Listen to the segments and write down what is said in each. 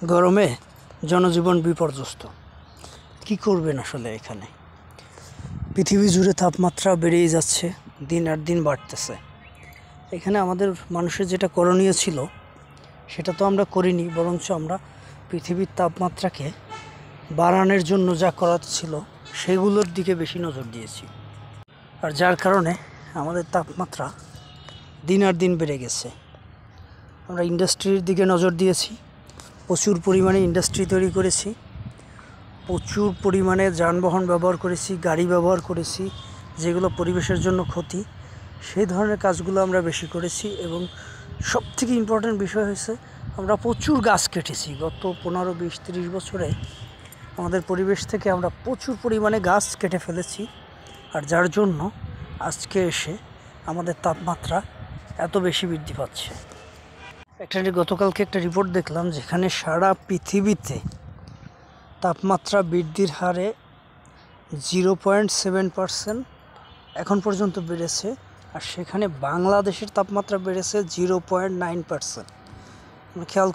গরমে জনজীবন বিপর্যস্ত। কি করবেন আসলে? এখানে পৃথিবী জুড়ে তাপমাত্রা বেড়েই যাচ্ছে, দিন আর দিন বাড়তেছে। এখানে আমাদের মানুষের যেটা করণীয় ছিল সেটা তো আমরা করিনি, বরঞ্চ আমরা পৃথিবীর তাপমাত্রাকে বাড়ানোর জন্য যা করার ছিল সেগুলোর দিকে বেশি নজর দিয়েছি, আর যার কারণে আমাদের তাপমাত্রা দিন আর দিন বেড়ে গেছে। আমরা ইন্ডাস্ট্রির দিকে নজর দিয়েছি, প্রচুর পরিমাণে ইন্ডাস্ট্রি তৈরি করেছি, প্রচুর পরিমাণে যানবাহন ব্যবহার করেছি, গাড়ি ব্যবহার করেছি, যেগুলো পরিবেশের জন্য ক্ষতি, সেই ধরনের কাজগুলো আমরা বেশি করেছি। এবং সবথেকে ইম্পর্ট্যান্ট বিষয় হয়েছে আমরা প্রচুর গাছ কেটেছি। গত 15, 20, 30 বছরে আমাদের পরিবেশ থেকে আমরা প্রচুর পরিমাণে গাছ কেটে ফেলেছি, আর যার জন্য আজকে এসে আমাদের তাপমাত্রা এত বেশি বৃদ্ধি পাচ্ছে। গতকালকে একটা রিপোর্ট দেখলাম যেখানে সারা পৃথিবীতে তাপমাত্রা বৃদ্ধির হারে 0.7% এখন পর্যন্ত বেড়েছে, আর সেখানে বাংলাদেশের তাপমাত্রা বেড়েছে 0.9%। খেয়াল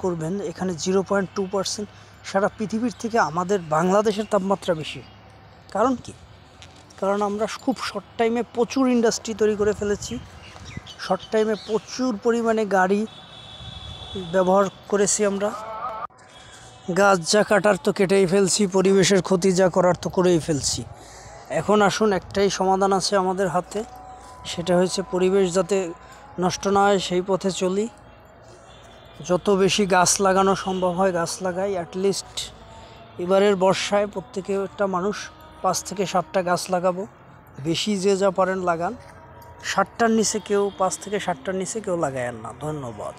করবেন, এখানে 0.2%। সারা পৃথিবীর থেকে আমাদের বাংলাদেশের তাপমাত্রা বেশি। কারণ কি? কারণ আমরা খুব শর্ট টাইমে প্রচুর ইন্ডাস্ট্রি তৈরি করে ফেলেছি, শর্ট টাইমে প্রচুর পরিমাণে গাড়ি ব্যবহার করেছি, আমরা গাছ যা কাটার তো কেটেই ফেলছি, পরিবেশের ক্ষতি যা করার তো করেই ফেলছি। এখন আসুন, একটাই সমাধান আছে আমাদের হাতে, সেটা হচ্ছে পরিবেশ যাতে নষ্ট না হয় সেই পথে চলি। যত বেশি গাছ লাগানো সম্ভব হয় গাছ লাগাই। অ্যাটলিস্ট এবারের বর্ষায় প্রত্যেকটা মানুষ 5 থেকে 7টা গাছ লাগাবো। বেশি যে যা পারেন লাগান, 60টার নিচে কেউ 5 থেকে 7টার নিচে কেউ লাগায়েন না। ধন্যবাদ।